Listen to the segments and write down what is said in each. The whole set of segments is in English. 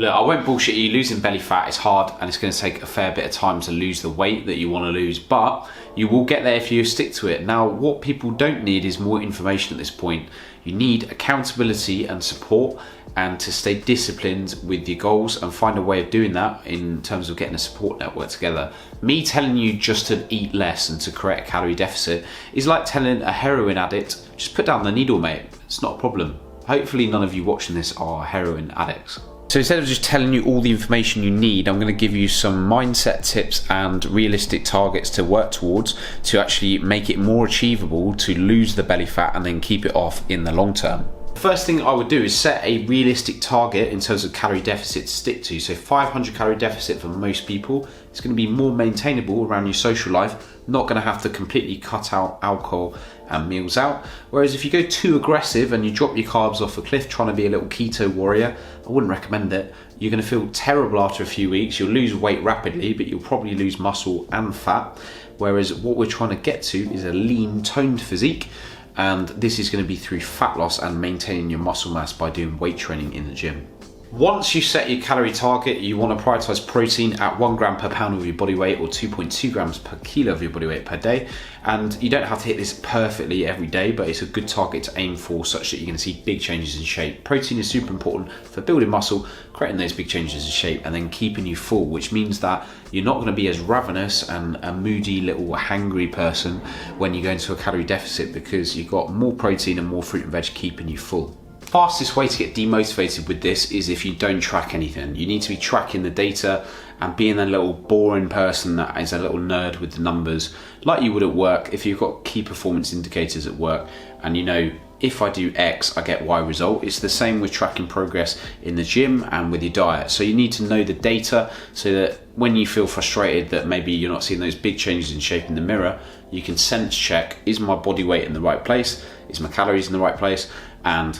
Look, I won't bullshit you, losing belly fat is hard and it's going to take a fair bit of time to lose the weight that you want to lose, but you will get there if you stick to it. Now, what people don't need is more information at this point. You need accountability and support, and to stay disciplined with your goals and find a way of doing that in terms of getting a support network together. Me telling you just to eat less and to create a calorie deficit is like telling a heroin addict, just put down the needle, mate. It's not a problem. Hopefully none of you watching this are heroin addicts. So instead of just telling you all the information you need, I'm going to give you some mindset tips and realistic targets to work towards to actually make it more achievable to lose the belly fat and then keep it off in the long term. First thing I would do is set a realistic target in terms of calorie deficit to stick to. So 500 calorie deficit for most people. It's going to be more maintainable around your social life, not going to have to completely cut out alcohol and meals out. Whereas if you go too aggressive and you drop your carbs off a cliff trying to be a little keto warrior, I wouldn't recommend it. You're going to feel terrible after a few weeks. You'll lose weight rapidly, but you'll probably lose muscle and fat. Whereas what we're trying to get to is a lean, toned physique. And this is going to be through fat loss and maintaining your muscle mass by doing weight training in the gym. Once you set your calorie target, you want to prioritize protein at 1 gram per pound of your body weight or 2.2 grams per kilo of your body weight per day. And you don't have to hit this perfectly every day, but it's a good target to aim for such that you're going to see big changes in shape. Protein is super important for building muscle, creating those big changes in shape, and then keeping you full, which means that you're not going to be as ravenous and a moody little hangry person when you go into a calorie deficit, because you've got more protein and more fruit and veg keeping you full. Fastest way to get demotivated with this is if you don't track anything. You need to be tracking the data and being a little boring person that is a little nerd with the numbers, like you would at work. If you've got key performance indicators at work and you know, if I do X, I get Y result. It's the same with tracking progress in the gym and with your diet. So you need to know the data so that when you feel frustrated that maybe you're not seeing those big changes in shape in the mirror, you can sense check, is my body weight in the right place? Is my calories in the right place? And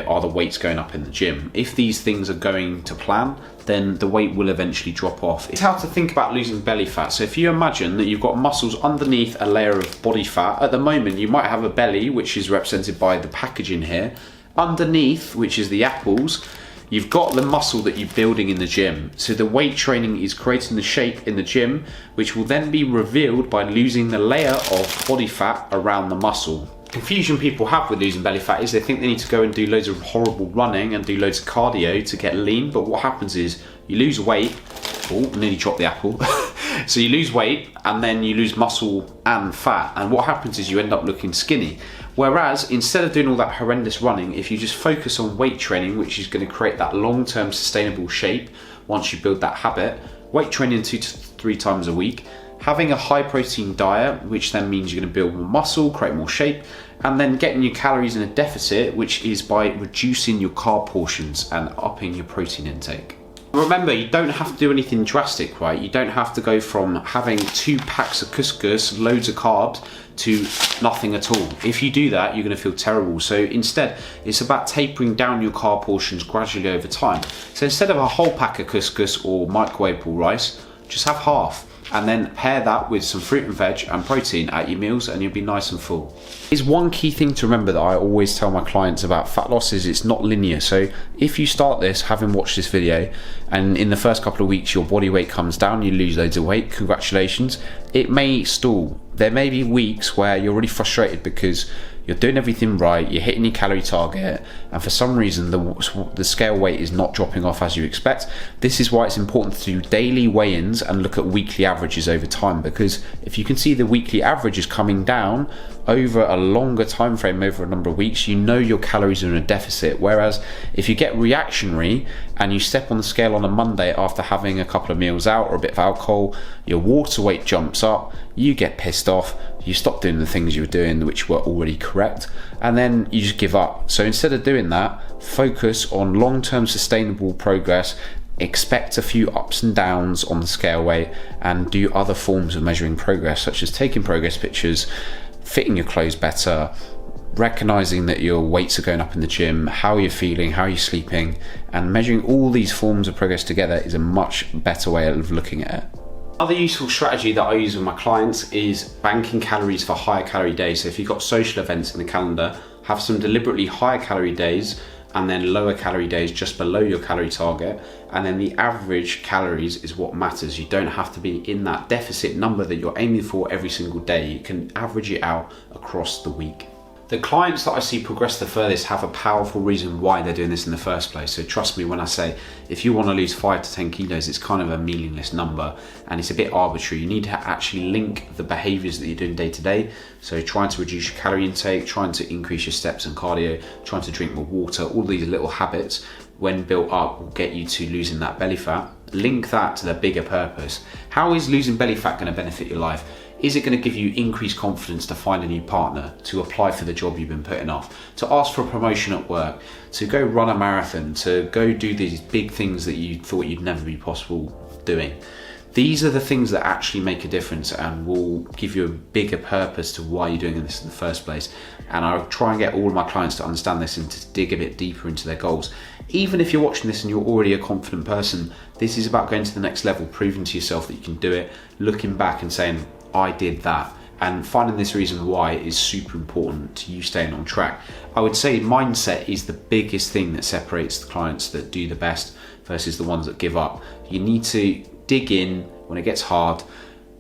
are the weights going up in the gym? If these things are going to plan, then the weight will eventually drop off. It's how to think about losing belly fat. So if you imagine that you've got muscles underneath a layer of body fat, at the moment you might have a belly, which is represented by the packaging here. Underneath, which is the apples, you've got the muscle that you're building in the gym. So the weight training is creating the shape in the gym, which will then be revealed by losing the layer of body fat around the muscle. Confusion people have with losing belly fat is they think they need to go and do loads of horrible running and do loads of cardio to get lean, but what happens is you lose weight. Oh, nearly dropped the apple. So you lose weight and then you lose muscle and fat, and what happens is you end up looking skinny. Whereas instead of doing all that horrendous running, if you just focus on weight training, which is going to create that long-term sustainable shape once you build that habit, weight training 2 to 3 times a week, having a high protein diet, which then means you're going to build more muscle, create more shape, and then getting your calories in a deficit, which is by reducing your carb portions and upping your protein intake. Remember, you don't have to do anything drastic, right? You don't have to go from having 2 packs of couscous, loads of carbs, to nothing at all. If you do that, you're going to feel terrible. So instead, it's about tapering down your carb portions gradually over time. So instead of a whole pack of couscous or microwavable rice, just have half. And then pair that with some fruit and veg and protein at your meals and you'll be nice and full. There's one key thing to remember that I always tell my clients about fat loss is it's not linear. So if you start this, having watched this video, and in the first couple of weeks your body weight comes down, you lose loads of weight, congratulations. It may stall. There may be weeks where you're really frustrated because you're doing everything right, you're hitting your calorie target, and for some reason the scale weight is not dropping off as you expect. This is why it's important to do daily weigh-ins and look at weekly averages over time, because if you can see the weekly average is coming down over a longer time frame, over a number of weeks, you know your calories are in a deficit. Whereas if you get reactionary and you step on the scale on a Monday after having a couple of meals out or a bit of alcohol, your water weight jumps up, you get pissed off, you stop doing the things you were doing which were already correct, and then you just give up. So instead of doing that, focus on long-term sustainable progress. Expect a few ups and downs on the scale weight and do other forms of measuring progress, such as taking progress pictures, fitting your clothes better, recognizing that your weights are going up in the gym, how you're feeling, how you're sleeping, and measuring all these forms of progress together is a much better way of looking at it. Another useful strategy that I use with my clients is banking calories for higher calorie days. So if you've got social events in the calendar, have some deliberately higher calorie days and then lower calorie days just below your calorie target, and then the average calories is what matters. You don't have to be in that deficit number that you're aiming for every single day. You can average it out across the week. The clients that I see progress the furthest have a powerful reason why they're doing this in the first place. So trust me when I say, if you want to lose 5 to 10 kilos, it's kind of a meaningless number and it's a bit arbitrary. You need to actually link the behaviors that you're doing day to day. So trying to reduce your calorie intake, trying to increase your steps and cardio, trying to drink more water, all these little habits, when built up, will get you to losing that belly fat. Link that to the bigger purpose. How is losing belly fat going to benefit your life? Is it going to give you increased confidence to find a new partner, to apply for the job you've been putting off, to ask for a promotion at work, to go run a marathon, to go do these big things that you thought you'd never be possible doing? These are the things that actually make a difference and will give you a bigger purpose to why you're doing this in the first place. And I try and get all of my clients to understand this and to dig a bit deeper into their goals. Even if you're watching this and you're already a confident person, this is about going to the next level, proving to yourself that you can do it, looking back and saying, I did that, and finding this reason why is super important to you staying on track. I would say mindset is the biggest thing that separates the clients that do the best versus the ones that give up. You need to dig in when it gets hard.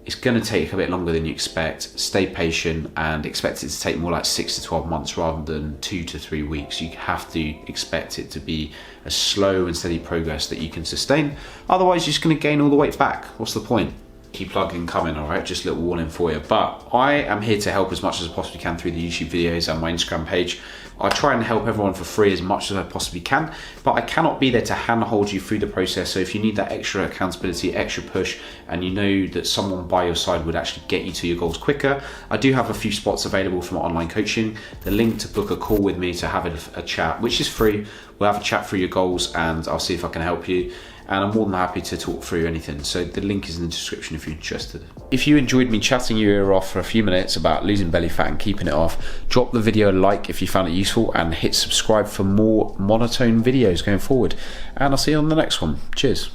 It's going to take a bit longer than you expect. Stay patient and expect it to take more like 6 to 12 months rather than 2 to 3 weeks. You have to expect it to be a slow and steady progress that you can sustain. Otherwise, you're just going to gain all the weight back. What's the point? Keep plugging coming, all right? Just a little warning for you. But I am here to help as much as I possibly can through the YouTube videos and my Instagram page. I try and help everyone for free as much as I possibly can, but I cannot be there to handhold you through the process. So if you need that extra accountability, extra push, and you know that someone by your side would actually get you to your goals quicker, I do have a few spots available for my online coaching. The link to book a call with me to have a chat, which is free. We'll have a chat through your goals and I'll see if I can help you. And I'm more than happy to talk through anything. So the link is in the description if you're interested. If you enjoyed me chatting your ear off for a few minutes about losing belly fat and keeping it off, drop the video a like if you found it useful and hit subscribe for more monotone videos going forward. And I'll see you on the next one. Cheers.